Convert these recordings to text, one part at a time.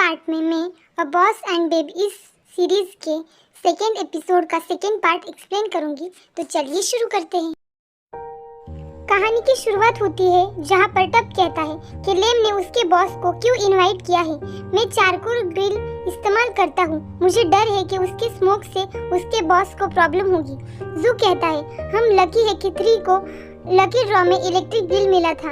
Part में मैं a boss and babe इस सीरीज़ के सेकेंड एपिसोड का सेकेंड पार्ट एक्सप्लेन करूंगी। तो चलिए शुरू करते हैं। कहानी की शुरुआत होती है जहां पर टब कहता है कि लेम ने उसके बॉस को क्यों इनवाइट किया है। मैं चारकोल ग्रिल इस्तेमाल करता हूँ, मुझे डर है कि उसके स्मोक से उसके बॉस को प्रॉब्लम होगी। जू कहता है हम लकी है कि 3 को लकी ड्रॉ में इलेक्ट्रिक ग्रिल मिला था।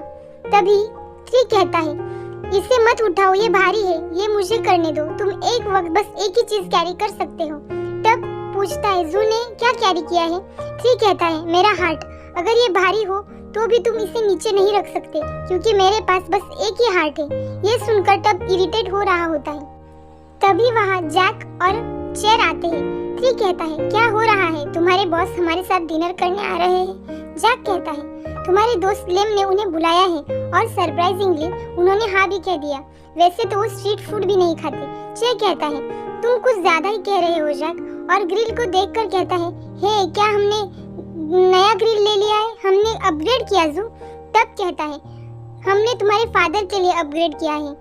तभी 3 कहता है इसे मत उठाओ, ये भारी है, ये मुझे करने दो, तुम एक वक्त बस एक ही चीज कैरी कर सकते हो। टब पूछता है जू ने क्या कैरी किया है। 3 कहता है मेरा हार्ट, अगर ये भारी हो तो भी तुम इसे नीचे नहीं रख सकते क्योंकि मेरे पास बस एक ही हार्ट है। ये सुनकर टब इरिटेट हो रहा होता है। तभी वहाँ जैक और चेयर आते हैं। 3 कहता है क्या हो रहा है, तुम्हारे बॉस हमारे साथ डिनर करने आ रहे हैं। जैक कहता है तुम्हारे दोस्त लेम ने उन्हें बुलाया है और सरप्राइजिंगली उन्होंने हाँ भी कह दिया। वैसे तो वो स्ट्रीट फूड भी नहीं खाते। चेयर कहता है तुम कुछ ज्यादा ही कह रहे हो जैक, और ग्रिल को देखकर कहता है हे क्या हमने नया ग्रिल ले लिया है, हमने अपग्रेड किया जू। तब कहता है हमने तुम्हारे फादर के लिए अपग्रेड किया है,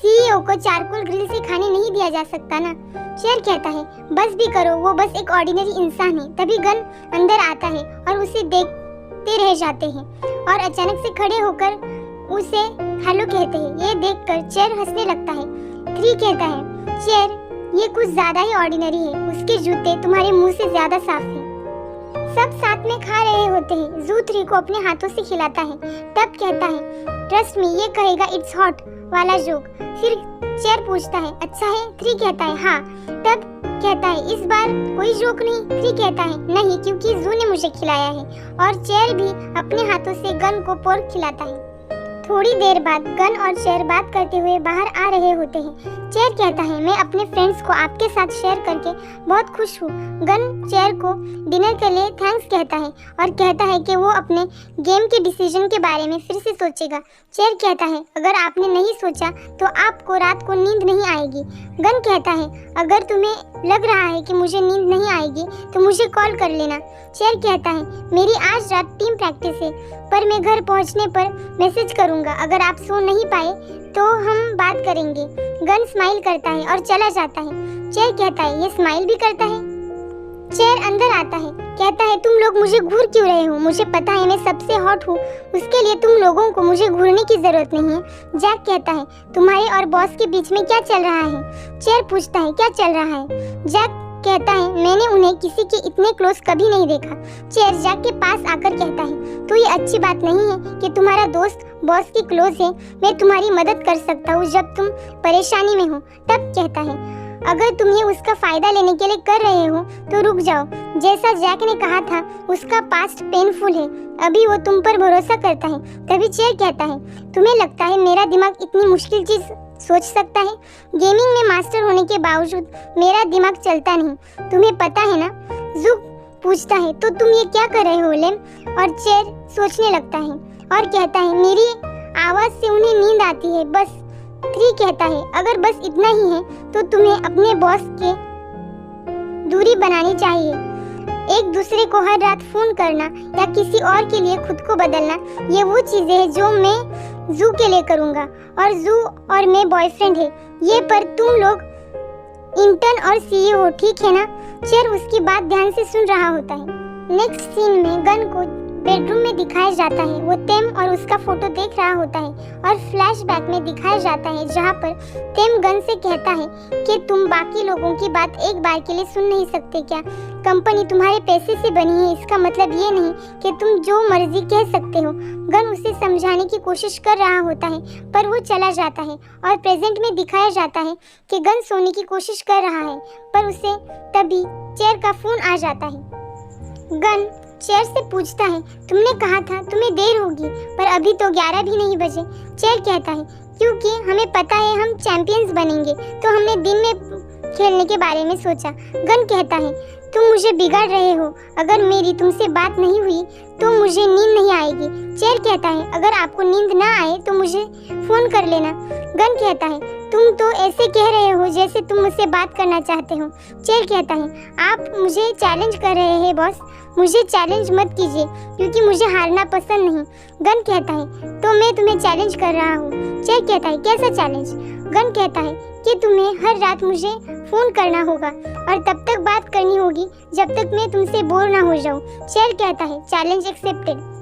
सीईओ को चारकोल ग्रिल से खाने नहीं दिया जा सकता ना। शेर कहता है बस भी करो, वो बस एक ऑर्डिनरी इंसान है। तभी गन अंदर आता है और उसे देखते रह जाते हैं और अचानक से खड़े होकर उसे हेलो कहते हैं। ये देखकर चेयर हंसने लगता है। 3 कहता है चेयर ये कुछ ज्यादा ही ऑर्डिनरी है, उसके जूते तुम्हारे मुंह से ज्यादा साफ हैं। सब साथ में खा रहे होते हैं। जू 3 को अपने हाथों से खिलाता है। तब कहता है ट्रस्ट मी, ये कहेगा इट्स हॉट वाला जोक। फिर चेयर पूछता है अच्छा है। 3 कहता है हाँ। तब कहता है इस बार कोई जोक नहीं। 3 कहता है नहीं क्योंकि जू ने मुझे खिलाया है, और चेयर भी अपने हाथों से गन को पोर्क खिलाता है। थोड़ी देर बाद गन और चेयर बात करते हुए बाहर आ रहे होते हैं। चेयर कहता है मैं अपने फ्रेंड्स को आपके साथ शेयर करके बहुत खुश हूँ। गन चेयर को डिनर के लिए थैंक्स कहता है और कहता है कि वो अपने गेम के डिसीजन के बारे में फिर से सोचेगा। चेयर कहता है अगर आपने नहीं सोचा तो आपको रात को नींद नहीं आएगी। गन कहता है अगर तुम्हें लग रहा है कि मुझे नींद नहीं आएगी तो मुझे कॉल कर लेना। चेयर कहता है मेरी आज रात टीम प्रैक्टिस है, पर मैं घर पहुंचने पर मैसेज करूंगा, अगर आप सो नहीं पाए तो हम बात करेंगे। गन स्माइल करता है और चला जाता है। चेयर कहता है ये स्माइल भी करता है। चेयर अंदर आता है, कहता है तुम लोग मुझे घूर क्यों रहे हो, मुझे पता है मैं सबसे हॉट हूँ, उसके लिए तुम लोगों को मुझे घूरने की जरूरत नहीं है। जैक कहता है तुम्हारे और बॉस के बीच में क्या चल रहा है। चेयर पूछता है क्या चल रहा है। जैक कहता है मैंने उन्हें किसी के इतने क्लोज कभी नहीं देखा। चेयर जैक के पास आकर कहता है तो ये अच्छी बात नहीं है कि तुम्हारा दोस्त बॉस की क्लोज है, मैं तुम्हारी मदद कर सकता हूँ जब तुम परेशानी में हो। तब कहता है अगर तुम ये उसका फायदा लेने के लिए कर रहे हो तो रुक जाओ, जैसा जैक ने कहा था उसका पास्ट पेनफुल है, अभी वो तुम पर भरोसा करता है। तभी चेयर कहता है तुम्हें लगता है मेरा दिमाग इतनी मुश्किल चीज सोच सकता है, गेमिंग में मास्टर होने के बावजूद मेरा दिमाग चलता नहीं, तुम्हें पता है ना। जू पूछता है तो तुम ये क्या कर रहे हो लेम, और चेयर सोचने लगता है और कहता है मेरी आवाज से उन्हें नींद आती है बस। 3 कहता है अगर बस इतना ही है तो तुम्हें अपने बॉस के दूरी बनानी चाहिए। एक दूसरे को हर रात फोन करना या किसी और के लिए खुद को बदलना, ये वो चीजें हैं जो मैं जू के लिए करूंगा, और जू और मैं बॉयफ्रेंड है ये, पर तुम लोग इंटर्न और सीईओ हो, ठीक है ना। चेयर उसकी बात ध्यान से सुन रहा होता है। नेक्स्ट सीन में गन को बेडरूम में दिखाया जाता है। वो तेम और उसका फोटो देख रहा होता है और फ्लैशबैक में दिखाया जाता है जहाँ पर तेम गन से कहता है कि तुम बाकी लोगों की बात एक बार के लिए सुन नहीं सकते क्या, कंपनी तुम्हारे पैसे से बनी है, इसका मतलब ये नहीं कि तुम जो मर्जी कह सकते हो। गन उसे समझाने की कोशिश कर रहा होता है पर वो चला जाता है और प्रेजेंट में दिखाया जाता है कि गन सोने की कोशिश कर रहा है, पर उसे तभी चेयर का फोन आ जाता है। गन चेयर से पूछता है तुमने कहा था तुम्हें देर होगी, पर अभी तो 11 भी नहीं बजे। चेयर कहता है क्योंकि हमें पता है हम चैंपियंस बनेंगे तो हमने दिन में खेलने के बारे में सोचा। गन कहता है तुम मुझे बिगाड़ रहे हो, अगर मेरी तुमसे बात नहीं हुई तो मुझे नींद नहीं आएगी। चेयर कहता है अगर आपको नींद ना आए तो मुझे फोन कर लेना। गन कहता है तुम तो ऐसे कह रहे हो जैसे तुम मुझसे बात करना चाहते हो। चेयर कहता है आप मुझे चैलेंज कर रहे हैं बॉस, मुझे चैलेंज मत कीजिए क्योंकि मुझे हारना पसंद नहीं। गन कहता है तो मैं तुम्हें चैलेंज कर रहा हूँ। चेयर कहता है कैसा चैलेंज। गन कहता है कि तुम्हें हर रात मुझे फ़ोन करना होगा और तब तक बात करनी होगी जब तक मैं तुमसे बोर ना हो जाऊं। चेर कहता है चैलेंज एक्सेप्टेड।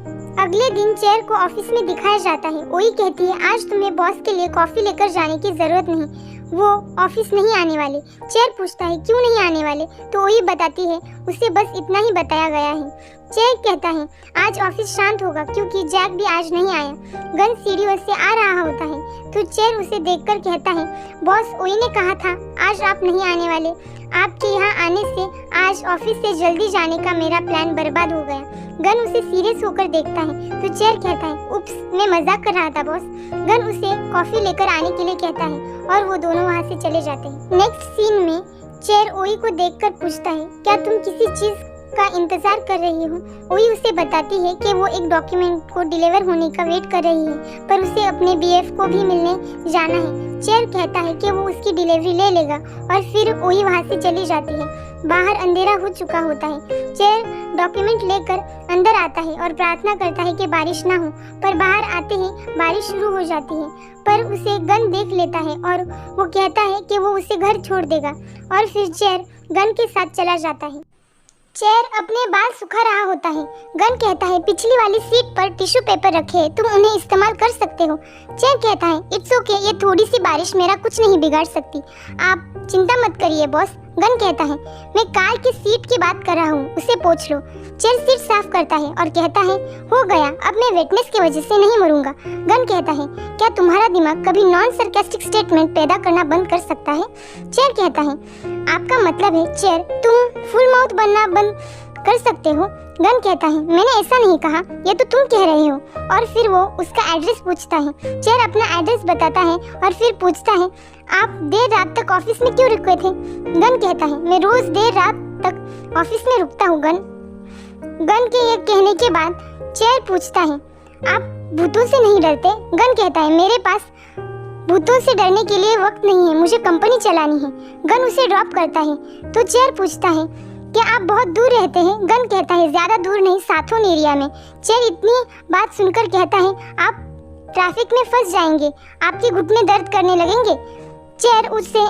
अगले दिन चेर को ऑफिस में दिखाया जाता है। ओई कहती है आज तुम्हें बॉस के लिए कॉफ़ी लेकर जाने की ज़रूरत नहीं, वो ऑफिस नहीं आने वाले। चेर पूछता है क्यों नहीं आने वाले, तो ओई बताती है उसे बस इतना ही बताया गया है। चेर कहता है आज ऑफिस शांत होगा क्योंकि जैक भी आज नहीं आया। गन सीढ़ियों से आ रहा होता है तो चेर उसे देखकर कहता है बॉस ओई ने कहा था आज आप नहीं आने वाले। आपके यहाँ आने से आज ऑफिस से जल्दी जाने का मेरा प्लान बर्बाद हो गया। गन उसे सीरियस होकर देखता है तो चेर कहता है उप्स मैं मजाक कर रहा था बॉस। गन उसे कॉफी लेकर आने के लिए कहता है और वो दोनों वहाँ से चले जाते हैं। नेक्स्ट सीन में चेर ओई को देखकर पूछता है क्या तुम किसी चीज का इंतजार कर रही हो। ओई उसे बताती है कि वो एक डॉक्यूमेंट को डिलीवर होने का वेट कर रही है पर उसे अपने बीएफ को भी मिलने जाना है। चेर कहता है कि वो उसकी डिलीवरी ले लेगा और फिर ओई वहाँ से चली जाती है। बाहर अंधेरा हो चुका होता है। चेर डॉक्यूमेंट लेकर अंदर आता है और प्रार्थना करता है कि बारिश ना हो, पर बाहर आते ही बारिश शुरू हो जाती है। पर उसे गन देख लेता है और वो कहता है कि वो उसे घर छोड़ देगा और फिर चेर गन के साथ चला जाता है। चेर अपने बाल सुखा रहा होता है। गन कहता है पिछली वाली सीट पर टिश्यू पेपर रखे हैं, तुम उन्हें इस्तेमाल कर सकते हो। चेर कहता है इट्स ओके, ये थोड़ी सी बारिश मेरा कुछ नहीं बिगाड़ सकती, आप चिंता मत करिए बॉस। गन कहता है मैं कार की सीट की बात कर रहा हूँ, उसे पोंछ लो। चेर सीट साफ करता है और कहता है हो गया, अब मैं वेटनेस की वजह से नहीं मरूंगा। गन कहता है क्या तुम्हारा दिमाग कभी नॉन सरकास्टिक स्टेटमेंट पैदा करना बंद कर सकता है। चेर कहता है आपका मतलब है चेर तुम फुल माउथ बनना बंद कर सकते हो। गन कहता है मैंने ऐसा नहीं कहा, ये तो तुम कह रहे हो। और फिर वो उसका एड्रेस पूछता है। चेर अपना एड्रेस बताता है और फिर पूछता है आप देर रात तक ऑफिस में क्यों रुके थे। गन कहता है मैं रोज देर रात तक ऑफिस में रुकता हूँ। गन के ये कहने के बाद चेर पूछता है आप भूतों से नहीं डरते। गन कहता है मेरे पास भूतों से डरने के लिए वक्त नहीं है, मुझे कंपनी चलानी है। गन उसे ड्रॉप करता है तो चेर पूछता है क्या आप बहुत दूर रहते हैं। गन कहता है ज्यादा दूर नहीं, साथोन एरिया में। चेर इतनी बात सुनकर कहता है आप ट्रैफिक में फंस जाएंगे, आपके घुटने दर्द करने लगेंगे। चेर उसे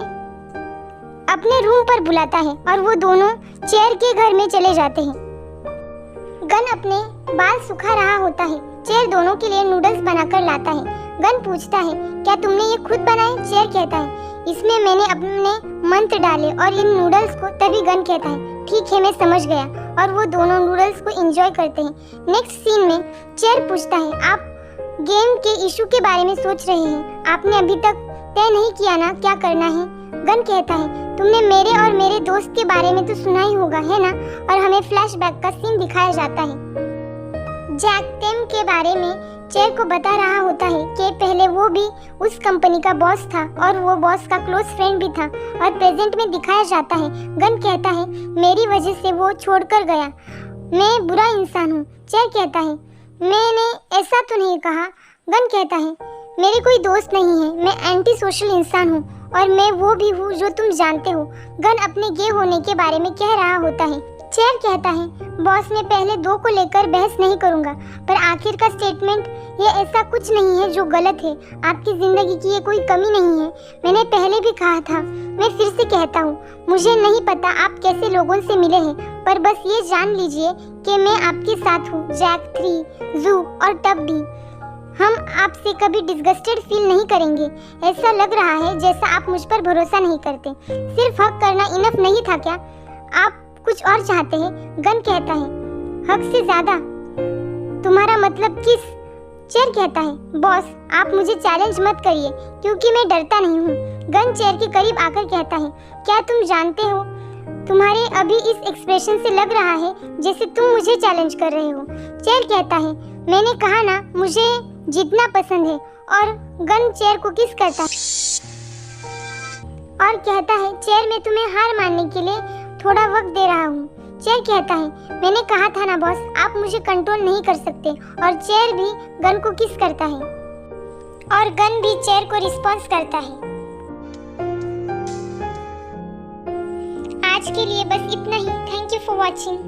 अपने रूम पर बुलाता है और वो दोनों चेर के घर में चले जाते हैं। गन अपने बाल सुखा रहा होता है। चेर दोनों के लिए नूडल्स बनाकर लाता है। गन पूछता है क्या तुमने ये खुद बनाए। चेर कहता है इसमें मैंने अपने मंत्र डाले और इन नूडल्स को। तभी गन कहता है ठीक है मैं समझ गया, और वो दोनों नूडल्स को एंजॉय करते हैं। नेक्स्ट सीन में चेर पूछता है आप गेम के इशू के बारे में सोच रहे हैं, आपने अभी तक तय नहीं किया ना क्या करना है। गन कहता है तुमने मेरे और मेरे दोस्त के बारे में तो सुना ही होगा है ना, और हमें फ्लैशबैक का सीन दिखाया जाता है। जैक टिम के बारे में चेर को बता रहा होता है कि पहले वो भी उस कंपनी का बॉस था और वो बॉस का क्लोज फ्रेंड भी था, और प्रेजेंट में दिखाया जाता है। गन कहता है मेरी वजह से वो छोड़कर गया, मैं बुरा इंसान हूँ। चेर कहता है मैंने ऐसा तो नहीं कहा। गन कहता है मेरे कोई दोस्त नहीं है, मैं एंटी सोशल इंसान हूँ और मैं वो भी हूँ जो तुम जानते हो। गन अपने गे होने के बारे में कह रहा होता है। चेर कहता है बॉस मैं पहले दो को लेकर बहस नहीं करूँगा, पर आखिर का स्टेटमेंट ये ऐसा कुछ नहीं है जो गलत है, आपकी ज़िंदगी की ये कोई कमी नहीं है। मैंने पहले भी कहा था, मैं फिर से कहता हूँ, मुझे नहीं पता आप कैसे लोगों से मिले हैं, पर बस ये जान लीजिए कि मैं आपके साथ हूँ। जैक 3, जू और टब भी, हम आपसे कभी डिस्गस्टेड फील नहीं करेंगे। ऐसा लग रहा है जैसा आप मुझ पर भरोसा नहीं करते। सिर्फ हक करना इनफ नहीं था क्या, आप कुछ और चाहते हैं। गन कहता है हक से ज्यादा, तुम्हारा मतलब किस। चेर कहता है बॉस आप मुझे चैलेंज मत करिए क्योंकि मैं डरता नहीं हूँ। गन चेर के करीब आकर कहता है क्या तुम जानते हो, तुम्हारे अभी इस एक्सप्रेशन से लग रहा है जैसे तुम मुझे चैलेंज कर रहे हो। चेर कहता है मैंने कहा ना मुझे जीतना पसंद है, और गन चेर को किस करता है और कहता है चेर मैं तुम्हें हार मानने के लिए थोड़ा वक्त दे रहा हूँ। चेर कहता है मैंने कहा था ना बॉस आप मुझे कंट्रोल नहीं कर सकते, और चेर भी गन को किस करता है और गन भी चेर को रिस्पॉन्स करता है। आज के लिए बस इतना ही। Thank you for watching.